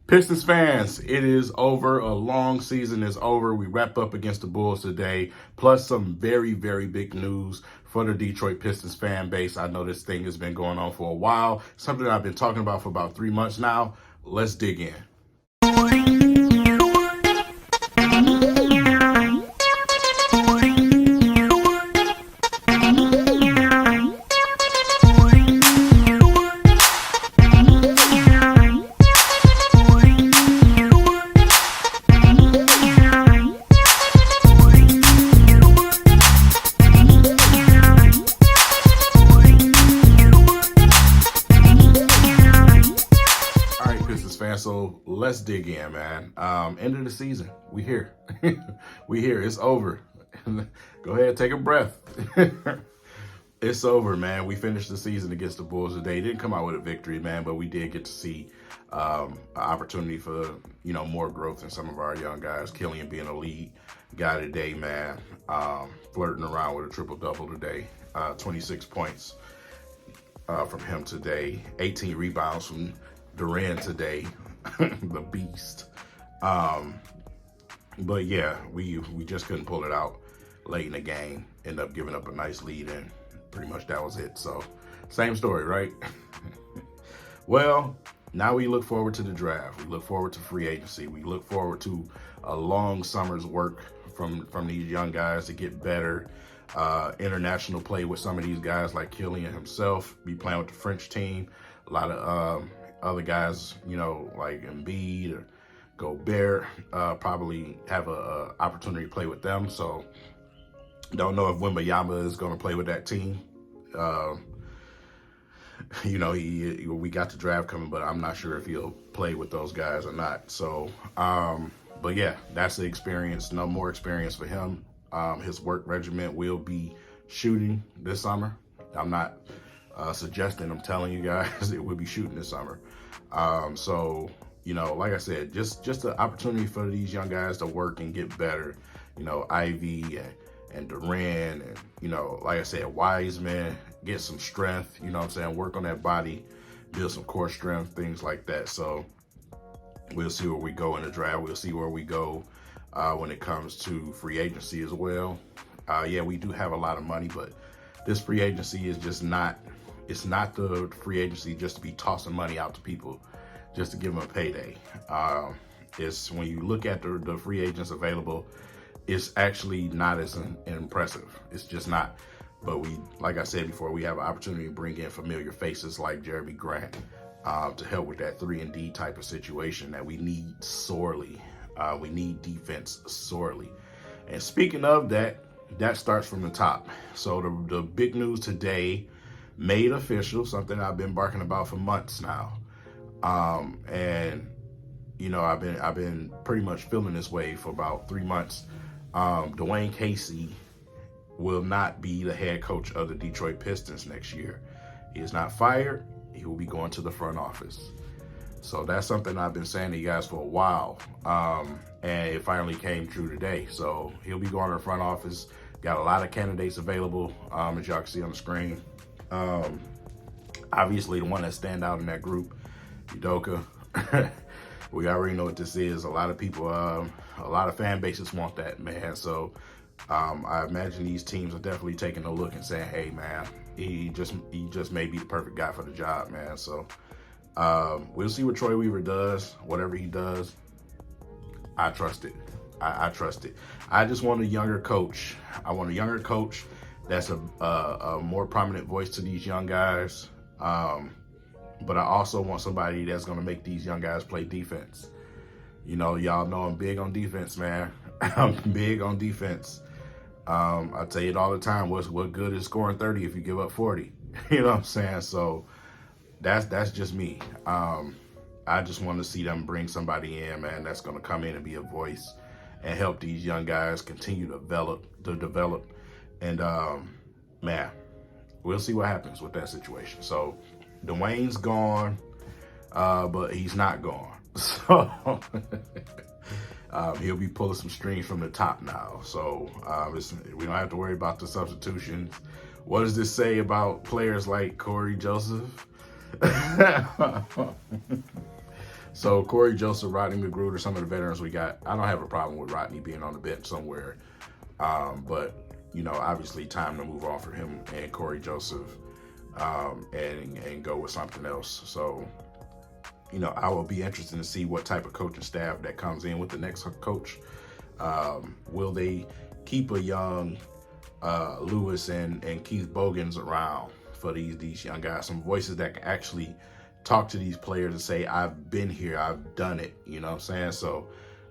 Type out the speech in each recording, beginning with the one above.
Pistons fans, it is over. A long season is over. We wrap up against the Bulls today, plus some very, very big news for the Detroit Pistons fan base. I know this thing has been going on for a while, something I've been talking about for about 3 months now. Let's dig in. So let's dig in, man. End of the season. We here. We here. It's over. Go ahead, take a breath. It's over, man. We finished the season against the Bulls today. Didn't come out with a victory, man, but we did get to see an opportunity for, more growth in some of our young guys. Killian being a lead guy today, man. Flirting around with a triple-double today. 26 points from him today. 18 rebounds from Duran today. The beast. But yeah, we just couldn't pull it out late in the game. Ended up giving up a nice lead, and pretty much that was it. So same story, right? Well, now we look forward to the draft. We look forward to free agency. We look forward to a long summer's work from these young guys to get better. International play with some of these guys like Killian himself, be playing with the French team. A lot of other guys, like Embiid or Gobert, probably have a opportunity to play with them. So don't know if Wembanyama is going to play with that team. We got the draft coming, but I'm not sure if he'll play with those guys or not. So, but yeah, that's the experience. No more experience for him. His work regimen will be shooting this summer. I'm not suggesting, I'm telling you guys, it will be shooting this summer. So, like I said, just an opportunity for these young guys to work and get better. Ivy and Duran and, like I said, Wiseman, get some strength, work on that body, build some core strength, things like that. So we'll see where we go in the draft. We'll see where we go when it comes to free agency as well. Yeah, we do have a lot of money, but this free agency is just not, it's not the free agency just to be tossing money out to people just to give them a payday. It's when you look at the free agents available, it's actually not as impressive. It's just not. But we, like I said before, we have an opportunity to bring in familiar faces like Jeremy Grant to help with that 3-and-D type of situation that we need sorely. We need defense sorely. And speaking of that, that starts from the top. So the big news today, made official, something I've been barking about for months now. And I've been pretty much feeling this way for about 3 months. Dwayne Casey will not be the head coach of the Detroit Pistons next year. He is not fired. He will be going to the front office. So that's something I've been saying to you guys for a while. And it finally came true today. So he'll be going to the front office. Got a lot of candidates available, as y'all can see on the screen. Obviously the one that stand out in that group, Udoka. We already know what this is. A lot of people, a lot of fan bases want that, man. So I imagine these teams are definitely taking a look and saying, hey man, he just may be the perfect guy for the job, man. So we'll see what Troy Weaver does. Whatever he does, I trust it. I trust it. I just want a younger coach. I want a younger coach that's a more prominent voice to these young guys. But I also want somebody that's going to make these young guys play defense. Y'all know I'm big on defense, man. I'm big on defense. I tell you it all the time. What good is scoring 30 if you give up 40? You know what I'm saying? So that's just me. I just want to see them bring somebody in, man, that's going to come in and be a voice and help these young guys continue to develop. And man, we'll see what happens with that situation. So Dwayne's gone, but he's not gone. So he'll be pulling some strings from the top now. So we don't have to worry about the substitutions. What does this say about players like Corey Joseph? So Corey Joseph, Rodney McGruder, some of the veterans we got. I don't have a problem with Rodney being on the bench somewhere. But, obviously time to move on for him and Corey Joseph and go with something else. So, I will be interested to see what type of coaching staff that comes in with the next coach. Will they keep a young Lewis and Keith Bogans around for these young guys? Some voices that can actually talk to these players and say, I've been here, I've done it. You know what I'm saying? So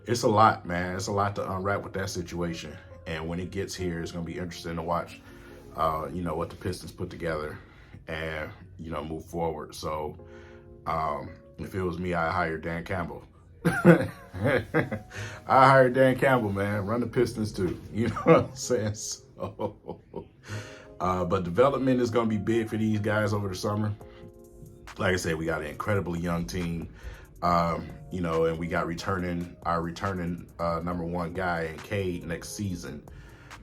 it's a lot, man. It's a lot to unwrap with that situation. And when it gets here, it's going to be interesting to watch, what the Pistons put together and, move forward. So if it was me, I'd hire Dan Campbell. I hired Dan Campbell, man. Run the Pistons too. You know what I'm saying? So, but development is going to be big for these guys over the summer. Like I said, we got an incredibly young team, and we got our returning number one guy in Cade next season.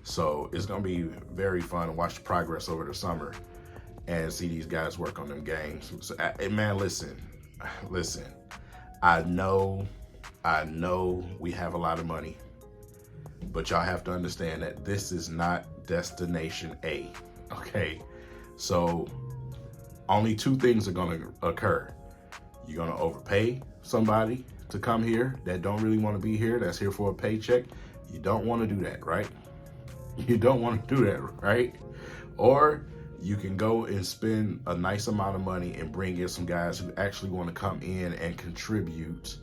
So it's going to be very fun to watch the progress over the summer and see these guys work on them games. So, man, listen, I know we have a lot of money, but y'all have to understand that this is not destination A, okay? So only two things are gonna occur. You're gonna overpay somebody to come here that don't really wanna be here, that's here for a paycheck. You don't wanna do that, right? You don't wanna do that, right? Or you can go and spend a nice amount of money and bring in some guys who actually wanna come in and contribute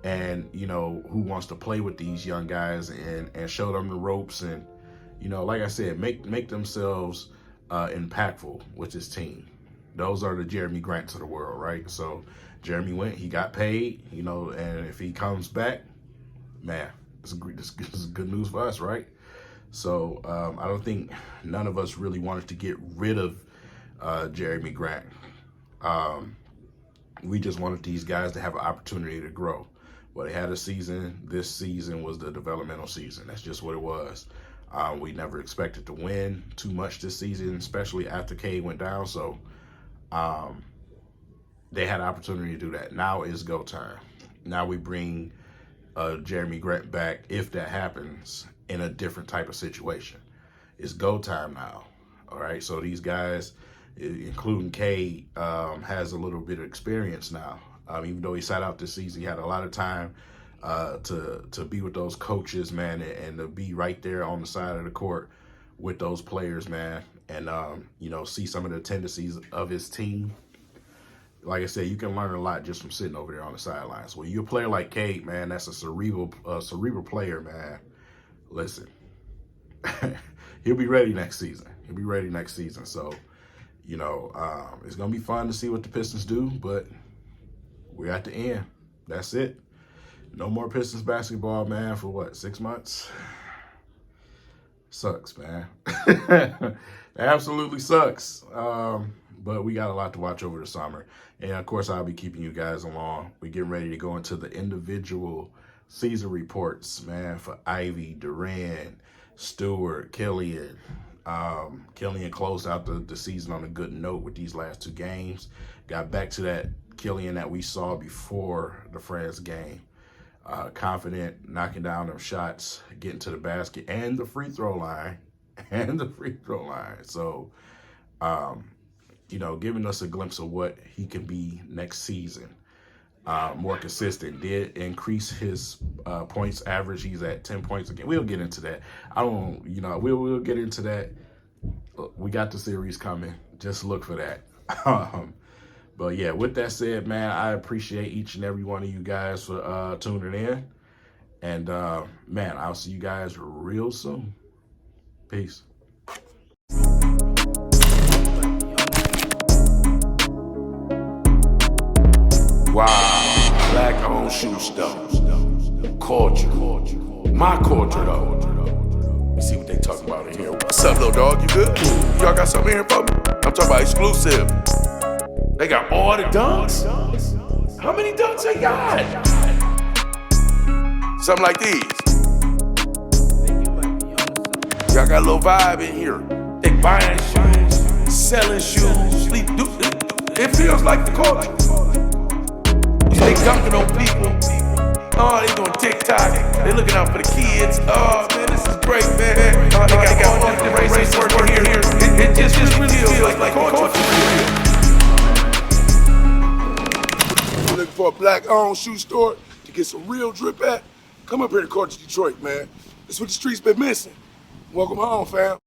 and, who wants to play with these young guys and show them the ropes and, like I said, make themselves impactful with this team. Those are the Jeremy Grants of the world, right? So Jeremy went, he got paid, and if he comes back, man, this is good news for us, right? So I don't think none of us really wanted to get rid of Jeremy Grant. We just wanted these guys to have an opportunity to grow. Well, they had a season. This season was the developmental season. That's just what it was. We never expected to win too much this season, especially after Cade went down. So they had an opportunity to do that. Now is go time. Now we bring Jeremy Grant back, if that happens, in a different type of situation. It's go time now. All right. So these guys, including Cade, has a little bit of experience now. Even though he sat out this season, he had a lot of time to be with those coaches, man, and to be right there on the side of the court with those players, man, and see some of the tendencies of his team. Like I said, you can learn a lot just from sitting over there on the sidelines. Well, you're a player like Cade, man, that's a cerebral player, man. Listen, he'll be ready next season. So, it's gonna be fun to see what the Pistons do, but we're at the end. That's it. No more Pistons basketball, man, for 6 months? Sucks, man. Absolutely sucks. But we got a lot to watch over the summer. And, of course, I'll be keeping you guys along. We're getting ready to go into the individual season reports, man, for Ivy, Durant, Stewart, Killian. Killian closed out the season on a good note with these last two games. Got back to that Killian that we saw before the France game. Confident, knocking down them shots, getting to the basket and the free throw line. So, giving us a glimpse of what he can be next season. More consistent, did increase his points average. He's at 10 points again. We'll get into that. We'll get into that. We got the series coming. Just look for that. But yeah, with that said, man, I appreciate each and every one of you guys for tuning in. And man, I'll see you guys real soon. Peace. Wow, black-owned shoe store. Culture. My culture, though. You see what they talking about in here. What's up, little dog? You good? Y'all got something here for me? I'm talking about exclusive. They got all the dunks? How many dunks they got? Something like these. Y'all got a little vibe in here. They buying shoes, selling shoes, sleep. It feels like the culture. They dunking on people. Oh, they doing TikTok. They looking out for the kids. Oh man, this is great, man. They got all different races working here. It just really feels like culture. You're looking for a black-owned shoe store to get some real drip at? Come up here to Culture Detroit, man. That's what the streets been missing. Welcome home, fam.